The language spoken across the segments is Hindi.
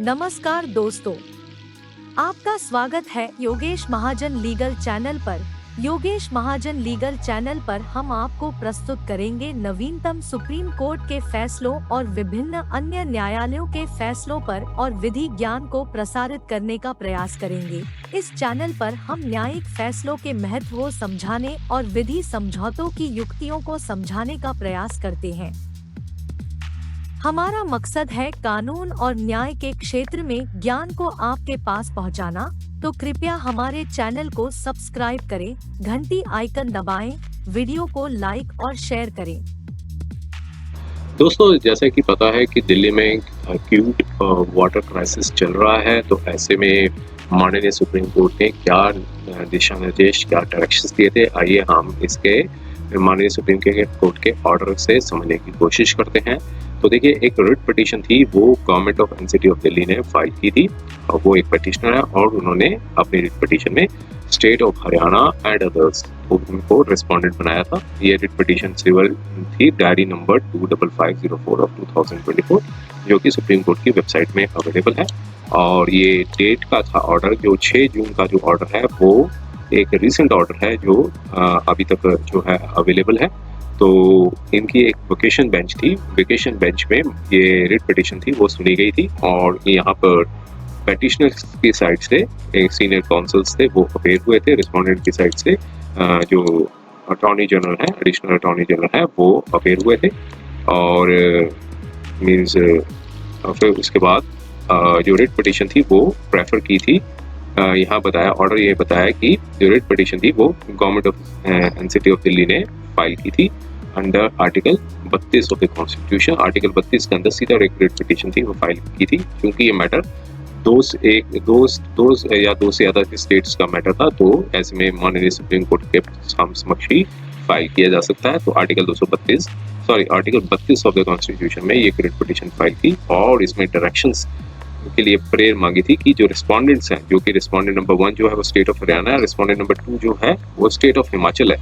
नमस्कार दोस्तों, आपका स्वागत है योगेश महाजन लीगल चैनल पर। योगेश महाजन लीगल चैनल पर हम आपको प्रस्तुत करेंगे नवीनतम सुप्रीम कोर्ट के फैसलों और विभिन्न अन्य न्यायालयों के फैसलों पर और विधि ज्ञान को प्रसारित करने का प्रयास करेंगे। इस चैनल पर हम न्यायिक फैसलों के महत्व को समझाने और विधि समझौतों की युक्तियों को समझाने का प्रयास करते हैं। हमारा मकसद है कानून और न्याय के क्षेत्र में ज्ञान को आपके पास पहुंचाना, तो कृपया हमारे चैनल को सब्सक्राइब करें, घंटी आइकन दबाएं, वीडियो को लाइक और शेयर करें। दोस्तों, जैसे कि पता है कि दिल्ली में एक्यूट वाटर क्राइसिस चल रहा है, तो ऐसे में माननीय सुप्रीम कोर्ट ने क्या दिशा निर्देश, क्या डायरेक्शंस दिए थे, आइए हम इसके माननीय सुप्रीम कोर्ट के ऑर्डर से समझने की कोशिश करते हैं। तो देखिए, एक रिट पिटीशन थी, वो government of NCT of Delhi ने फाइल की थी। वो एक पिटिशनर है और उन्होंने अपनी रिट पिटीशन में state of Haryana and others उनको रिस्पोंडेंट बनाया था। ये रिट पिटीशन सिविल थी, डायरी नंबर 25504 ऑफ 2024, जो कि सुप्रीम कोर्ट की वेबसाइट में अवेलेबल है। और ये डेट का था ऑर्डर, जो 6 जून का जो ऑर्डर है वो एक रिसेंट ऑर्डर है जो अभी तक जो है अवेलेबल है। तो इनकी एक वेकेशन बेंच थी, वेकेशन बेंच में ये रिट पिटीशन थी वो सुनी गई थी। और यहाँ पर पेटिशनर्स की साइड से एक सीनियर काउंसल्स थे, वो अपेयर हुए थे। रिस्पोंडेंट की साइड से जो अटॉर्नी जनरल है, एडिशनल अटॉर्नी जनरल है, वो अपेयर हुए थे। और मीन्स फिर उसके बाद जो रिट पिटीशन थी वो प्रेफर की थी। यहाँ बताया, ऑर्डर ये बताया कि जो रिट पिटीशन थी वो government of NCT of Delhi ने फाइल की थी under article 32 of the constitution. Article 32 के अंदर सीधा एक रिट पिटीशन थी वो फाइल की थी, क्योंकि ये मैटर दो से ज़्यादा स्टेट्स का मैटर था। तो ऐसे में माननीय सुप्रीम कोर्ट के समक्ष ही फाइल किया जा सकता है। तो आर्टिकल 32 ऑफ द कॉन्स्टिट्यूशन में ये रिट पिटीशन फाइल की और इसमें डायरेक्शंस के लिए प्रेयर मांगी थी कि जो रिस्पोंडेंट्स हैं, जो कि रिस्पोंडेंट नंबर 1 जो है वो स्टेट ऑफ हरियाणा है, रिस्पोंडेंट नंबर 2 जो है वो स्टेट ऑफ हिमाचल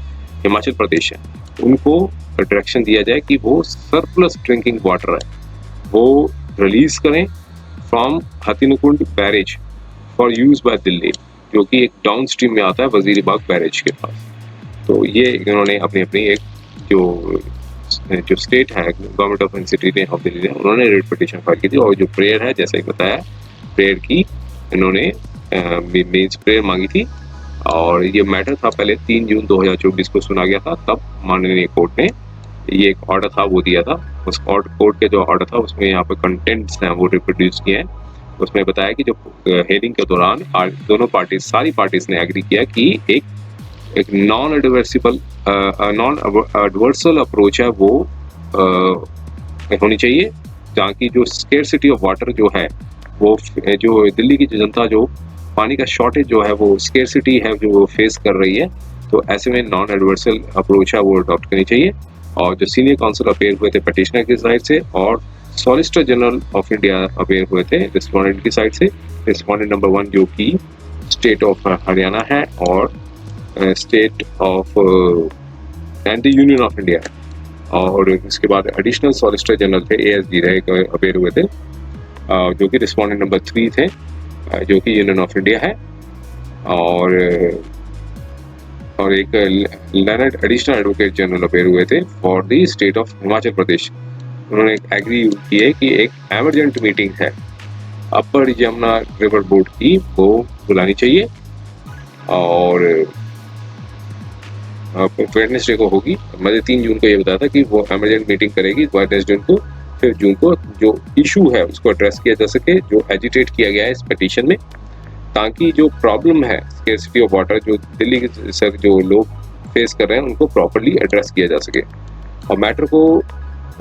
प्रदेश है, उनको डायरेक्शन दिया जाए कि वो सरप्लस ड्रिंकिंग वाटर है वो रिलीज करें from Hathnikund barrage for use by Delhi, जो कि एक डाउन स्ट्रीम में आता है वजीरीबाग बैरेज के पास। तो ये इन्होंने अपनी एक जो स्टेट है government of NCT of Delhi ने, उन्होंने रिट पिटीशन फाइल की थी। और जो प्रेयर है, जैसे बताया, प्रेयर की इन्होंने मीन्स प्रेयर मांगी थी। और ये मैटर था पहले 3 जून 2024 को सुना गया था, तब माननीय कोर्ट ने ये एक ऑर्डर था वो दिया था। उस कोर्ट के जो ऑर्डर था उसमें यहाँ पे कंटेंट्स हैं वो रिप्रोड्यूस किए हैं। उसमें बताया कि जो हेयरिंग के दौरान दोनों पार्टीज, सारी पार्टीज ने एग्री किया कि एक नॉन एडवर्सल अप्रोच है वो होनी चाहिए, ताकि जो स्केर्सिटी ऑफ वाटर जो है वो जो दिल्ली की जनता जो पानी का शॉर्टेज जो है वो स्केर्सिटी है जो वो फेस कर रही है, तो ऐसे में नॉन एडवर्सल अप्रोच है वो अडॉप्ट करनी चाहिए। और जो सीनियर काउंसिल अपेयर हुए थे पिटिशनर की साइड से, और solicitor general of India appear हुए थे रिस्पोंडेंट की साइड से। रिस्पोंडेंट नंबर 1 जो कि स्टेट ऑफ हरियाणा है और state of and the union of India है। और इसके बाद एडिशनल सॉलिसिटर जनरल थे, ASG रहे अपेयर हुए थे, जो कि रिस्पोंडेंट नंबर 3 थे, जो कि यूनियन ऑफ इंडिया है। और एक learned additional advocate general appear हुए थे for the state of Himachal Pradesh. उन्होंने एग्री किए कि एक एमरजेंट मीटिंग है अपर यमुना रिवर बोर्ड की, वो बुलानी चाहिए और वेडनेसडे को होगी। मैंने 3 जून को ये बताया था कि वो एमरजेंट मीटिंग करेगी वेडनेसडे को। फिर जून को जो इशू है उसको एड्रेस किया जा सके, जो एजिटेट किया गया है इस पिटीशन में, ताकि जो प्रॉब्लम है स्केर्सिटी ऑफ वाटर जो दिल्ली के सर जो लोग फेस कर रहे हैं उनको प्रॉपर्ली एड्रेस किया जा सके। और मैटर को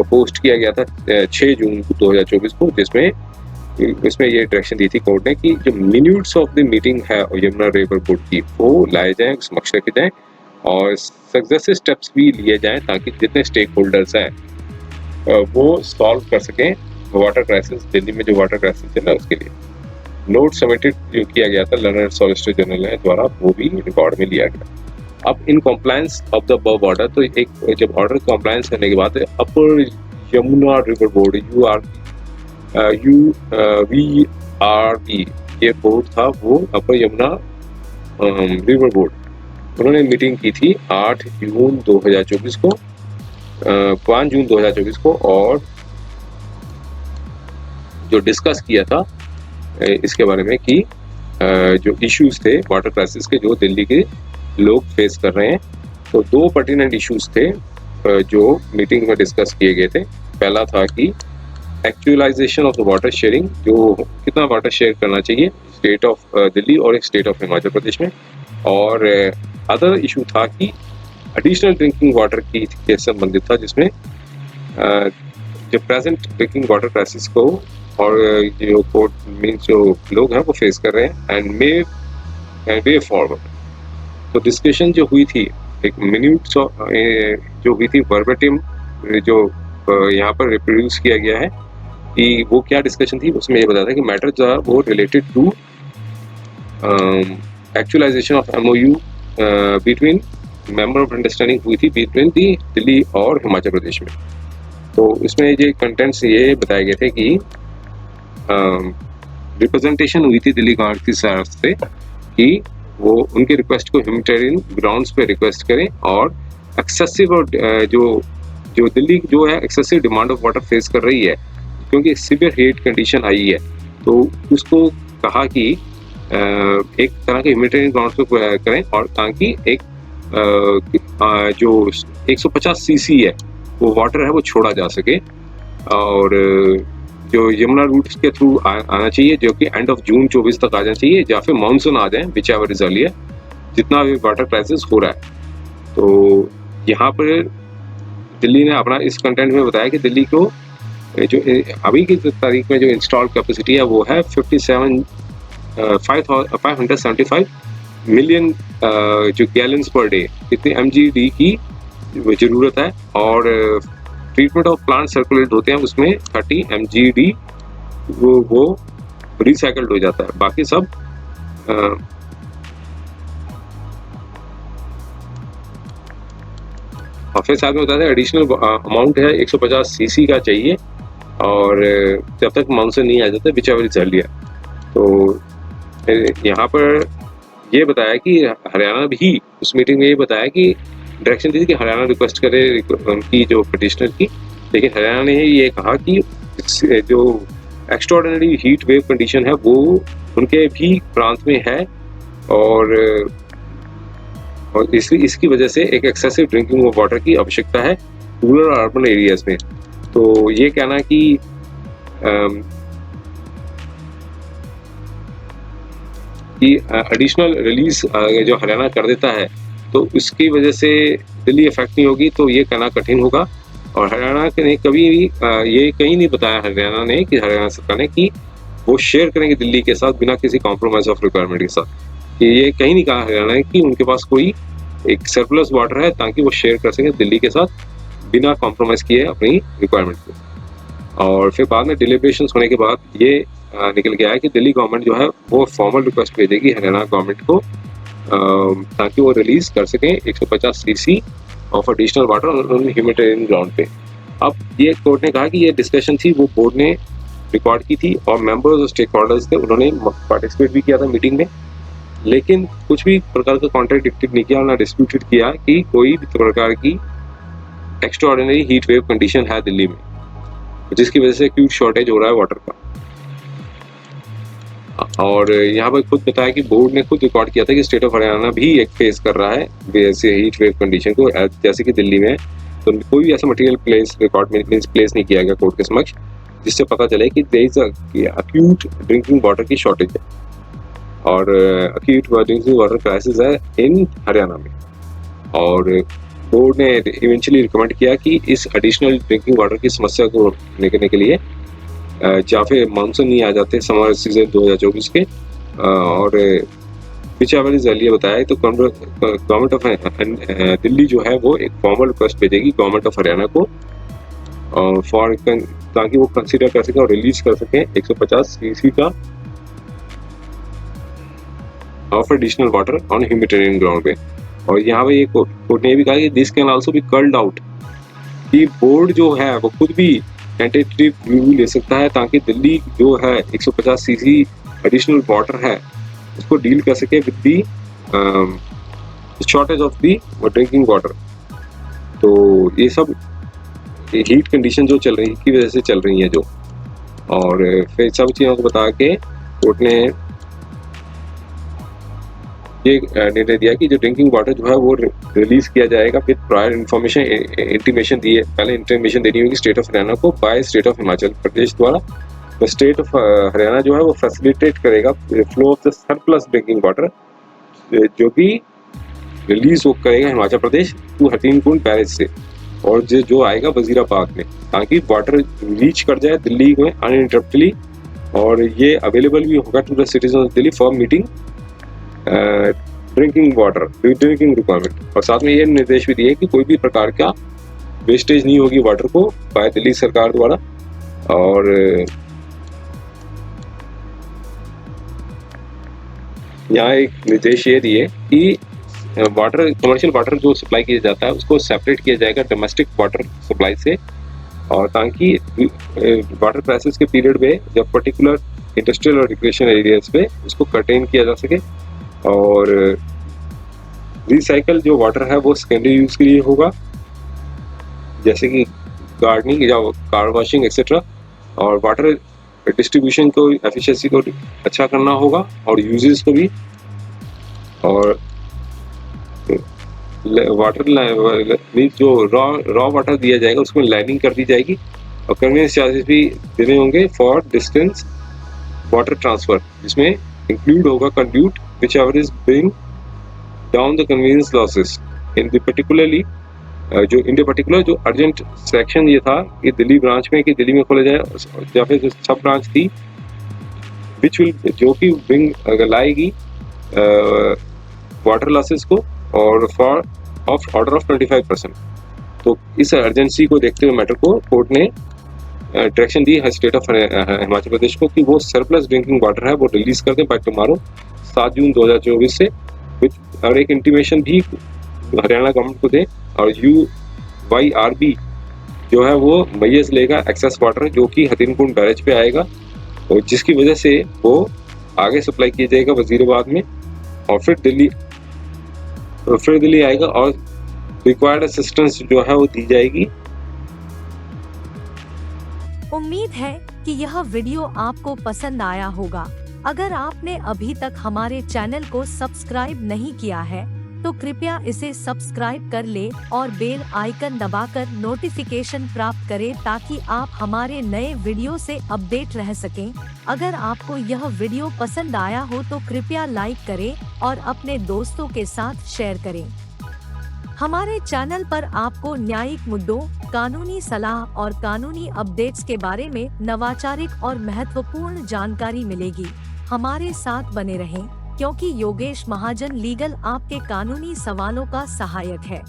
पोस्ट किया गया था 6 जून 2024 को, इसमें ये डायरेक्शन दी थी कोर्ट ने कि जो मिनट्स ऑफ द मीटिंग है यमुना रिवर बोर्ड की वो लाए जाएँ, समक्ष रखे जाएँ और सक्सेसिव स्टेप्स भी लिए जाएँ, ताकि जितने स्टेक होल्डर्स हैं वो सॉल्व कर सकें वाटर क्राइसिस, दिल्ली में जो वाटर क्राइसिस चल रहा है उसके लिए। नोट सबमिटेड जो किया गया था लर्नड सॉलिसिटर जनरल द्वारा, वो भी रिकॉर्ड में लिया गया। अब in compliance of the above order, तो एक जब ऑर्डर कॉम्प्लायंस करने के बाद अपर यमुना रिवर बोर्ड वी RB ये बोर्ड था, वो अपर यमुना रिवर बोर्ड, उन्होंने मीटिंग की थी 8 जून 2024 को, 5 जून 2024 को, और जो डिस्कस किया था इसके बारे में कि जो इश्यूज थे वाटर क्राइसिस के जो दिल्ली के लोग फेस कर रहे हैं, तो 2 पर्टिनेंट इश्यूज थे जो मीटिंग में डिस्कस किए गए थे। पहला था कि actualisation of the water sharing, जो कितना वाटर शेयर करना चाहिए स्टेट ऑफ दिल्ली और एक स्टेट ऑफ हिमाचल प्रदेश में, और अदर इशू था कि एडिशनल ड्रिंकिंग वाटर की के संबंधित था, जिसमें जो प्रेजेंट ड्रिंकिंग वाटर क्राइसिस को और जो कोर्ट मीन्स जो लोग हैं वो फेस कर रहे हैं एंड वे फॉरवर्ड। तो डिस्कशन जो हुई थी एक मिनट जो हुई थी वर्बेटिम, जो यहाँ पर रिप्रोड्यूस किया गया है कि वो क्या डिस्कशन थी, उसमें ये बताया था कि मैटर जो है वो related to actualisation of MOU between memorandum of understanding हुई थी बिटवीन दी दिल्ली और हिमाचल प्रदेश में। तो इसमें ये कंटेंट्स ये बताए गए थे कि रिप्रेजेंटेशन हुई थी दिल्ली गवर्नमेंट की तरफ से कि वो उनके रिक्वेस्ट को ह्यूमैनिटेरियन ग्राउंड्स पे रिक्वेस्ट करें, और एक्सेसिव और जो दिल्ली जो है excessive demand of water face कर रही है क्योंकि सीवियर हीट कंडीशन आई है, तो उसको कहा कि एक तरह के ह्यूमैनिटेरियन ग्राउंड्स पे करें, और ताकि एक जो 150 सीसी है वो वाटर है वो छोड़ा जा सके, और जो यमुना रूट के थ्रू आना चाहिए, जो कि एंड ऑफ जून 24 तक आ जाना चाहिए, या फिर मानसून आ जाए, विच एवर इज अर्लियर, जितना भी वाटर क्राइसिस हो रहा है। तो यहाँ पर दिल्ली ने अपना इस कंटेंट में बताया कि दिल्ली को जो अभी की तारीख में जो इंस्टॉल कैपेसिटी है वो है 575 मिलियन जो गैलन्स पर डे, इतनी MGD की ज़रूरत है, और ट्रीटमेंट ऑफ प्लांट सर्कुलेट होते हैं उसमें 30 MGD वो रिसाइकल्ड हो जाता है, बाकी सब और फिर साथ में बताते हैं एडिशनल अमाउंट है 150 सीसी का चाहिए, और जब तक मानसून नहीं आ जाता विच एवर इज अर्लियर। तो यहाँ पर ये बताया कि हरियाणा भी उस मीटिंग में ये बताया कि डायरेक्शन दी थी कि हरियाणा रिक्वेस्ट करे उनकी जो पिटिशनर की, लेकिन हरियाणा ने ये कहा कि जो एक्स्ट्राऑर्डिनरी हीट वेव कंडीशन है वो उनके भी प्रांत में है, और इसकी वजह से एक एक्सेसिव ड्रिंकिंग ऑफ वाटर की आवश्यकता है रूरल और अर्बन एरियाज में। तो ये कहना कि एडिशनल रिलीज जो हरियाणा कर देता है तो उसकी वजह से दिल्ली इफेक्ट नहीं होगी, तो ये कहना कठिन होगा। और हरियाणा ने कभी भी ये कहीं नहीं बताया हरियाणा ने कि हरियाणा सरकार ने कि वो शेयर करेंगे दिल्ली के साथ बिना किसी कॉम्प्रोमाइज ऑफ रिक्वायरमेंट के साथ। ये कहीं नहीं कहा हरियाणा ने कि उनके पास कोई एक सरप्लस वाटर है ताकि वो शेयर कर सकें दिल्ली के साथ बिना कॉम्प्रोमाइज़ किए अपनी रिक्वायरमेंट को। और फिर बाद में डिलिब्रेशंस होने के बाद ये निकल के आया कि दिल्ली गवर्नमेंट जो है वो फॉर्मल रिक्वेस्ट भेजेगी हरियाणा गवर्नमेंट को ताकि वो रिलीज़ कर सकें 150 CC of additional water on humanitarian ground पे। अब ये कोर्ट ने कहा कि ये डिस्कशन थी वो बोर्ड ने रिकॉर्ड की थी और मेंबर्स और स्टेक होल्डर्स थे, उन्होंने पार्टिसिपेट भी किया था मीटिंग में, लेकिन कुछ भी प्रकार का कॉन्ट्राडिक्टेड नहीं किया और ना डिस्प्यूटेड किया कि कोई भी प्रकार की एक्स्ट्राऑर्डिनरी हीट वेव कंडीशन है दिल्ली में जिसकी वजह से एक्यूट शॉर्टेज हो रहा है वाटर का। और यहाँ पर खुद बताया कि बोर्ड ने खुद रिकॉर्ड किया था कि स्टेट ऑफ हरियाणा भी एक फेस कर रहा है वैसे हीट वेव कंडीशन को जैसे कि दिल्ली में, तो कोई भी ऐसा मटेरियल प्लेस रिकॉर्ड में प्लेस नहीं किया गया कोर्ट के समक्ष जिससे पता चले कि there is acute drinking water की शॉर्टेज है और एक्यूट ड्रिंकिंग वाटर क्राइसिस है इन हरियाणा में। और बोर्ड ने इवेंचुअली रिकमेंड किया कि इस एडिशनल ड्रिंकिंग वाटर की समस्या को निकलने के लिए या फिर मानसून नहीं आ जाते समर सीजन 2024 के और पिछावर इज बताया तो गवर्नमेंट ऑफ दिल्ली जो है वो एक फॉर्मल रिक्वेस्ट भेजेगी गवर्नमेंट ऑफ हरियाणा को फॉर ताकि वो कंसीडर कर सकें और रिलीज कर सकें 150 सीसी का of additional water on humanitarian ground पे। और यहाँ पे ये कोर्ट ने भी कहा कि this can also be curled out कि बोर्ड जो है वो खुद भी टेंटेटिव व्यू ले सकता है, ताकि दिल्ली जो है 150 सीसी एडिशनल वाटर है उसको डील कर सके with the shortage of the drinking water. तो ये सब हीट कंडीशन जो चल रही की वजह से चल रही है जो, और फिर सब चीज़ों को बता के कोर्ट ने ये निर्णय दिया कि जो ड्रिंकिंग वाटर जो है वो रिलीज किया जाएगा विद प्रायर इन्फॉर्मेशन इंटीमेशन दिए, पहले इंटीमेशन देनी होगी स्टेट ऑफ हरियाणा को बाय स्टेट ऑफ हिमाचल प्रदेश द्वारा। तो स्टेट ऑफ हरियाणा जो है वो फैसिलिटेट करेगा flow of the surplus drinking water जो कि रिलीज वो करेगा हिमाचल प्रदेश टू हथीनकुंड बैरेज से, और जो आएगा वजीराबाद में, ताकि वाटर रीच कर जाए दिल्ली में अनइंटरप्टली, और ये अवेलेबल भी होगा to the citizen of Delhi for meeting drinking water drinking requirement. और साथ में ये निर्देश भी दिए कि कोई भी प्रकार का वेस्टेज नहीं होगी वाटर को बाय दिल्ली सरकार द्वारा। और यहाँ एक निर्देश ये दिए कि वाटर कमर्शियल वाटर जो सप्लाई किया जाता है उसको सेपरेट किया जाएगा डोमेस्टिक वाटर सप्लाई से, और ताकि वाटर क्राइसिस के पीरियड में जब पर्टिकुलर इंडस्ट्रियल और रिक्रिएशन एरियाज पे उसको कंटेन किया जा सके। और रिसाइकल जो वाटर है वो सेकेंडरी यूज के लिए होगा, जैसे कि गार्डनिंग या कार वॉशिंग एक्सेट्रा, और वाटर डिस्ट्रीब्यूशन को एफिशिएंसी को अच्छा करना होगा और यूजेस को भी। और वाटर जो रॉ वाटर दिया जाएगा उसमें लाइनिंग कर दी जाएगी, और कन्वीनियंस चार्जेस भी देने होंगे फॉर डिस्टेंस वाटर ट्रांसफर, जिसमें इंक्लूड होगा conduit whichever is bring down the convenience losses in the particularly जो अर्जेंट सेक्शन ये था कि दिल्ली ब्रांच में कि दिल्ली में खोला जाए, या फिर जो सब ब्रांच थी विच विल जो कि बिंग लाएगी वाटर लॉसेस को और फॉर ऑफ ऑर्डर ऑफ 25%। तो इस अर्जेंसी को देखते हुए मैटर को कोर्ट ने डायरेक्शन दी है स्टेट ऑफ हिमाचल प्रदेश को कि वो सरप्लस ड्रिंकिंग वाटर है वो रिलीज कर दें बाय टुमारो 7 जून 2024 से, और एक इंटीमेशन भी हरियाणा गवर्नमेंट को दें। और UYRB जो है वो मैयस लेगा एक्सेस वाटर जो कि हथीनकुंड बैरेज पे आएगा, और जिसकी वजह से वो आगे सप्लाई किया जाएगा वजीराबाद में, और फिर दिल्ली आएगा और रिक्वायर्ड असिस्टेंस जो है वो दी जाएगी। उम्मीद है कि यह वीडियो आपको पसंद आया होगा। अगर आपने अभी तक हमारे चैनल को सब्सक्राइब नहीं किया है तो कृपया इसे सब्सक्राइब कर ले और बेल आइकन दबाकर नोटिफिकेशन प्राप्त करें, ताकि आप हमारे नए वीडियो से अपडेट रह सकें। अगर आपको यह वीडियो पसंद आया हो तो कृपया लाइक करें और अपने दोस्तों के साथ शेयर करें। हमारे चैनल पर आपको न्यायिक मुद्दों, कानूनी सलाह और कानूनी अपडेट्स के बारे में नवाचारिक और महत्वपूर्ण जानकारी मिलेगी। हमारे साथ बने रहें, क्योंकि योगेश महाजन लीगल आपके कानूनी सवालों का सहायक है।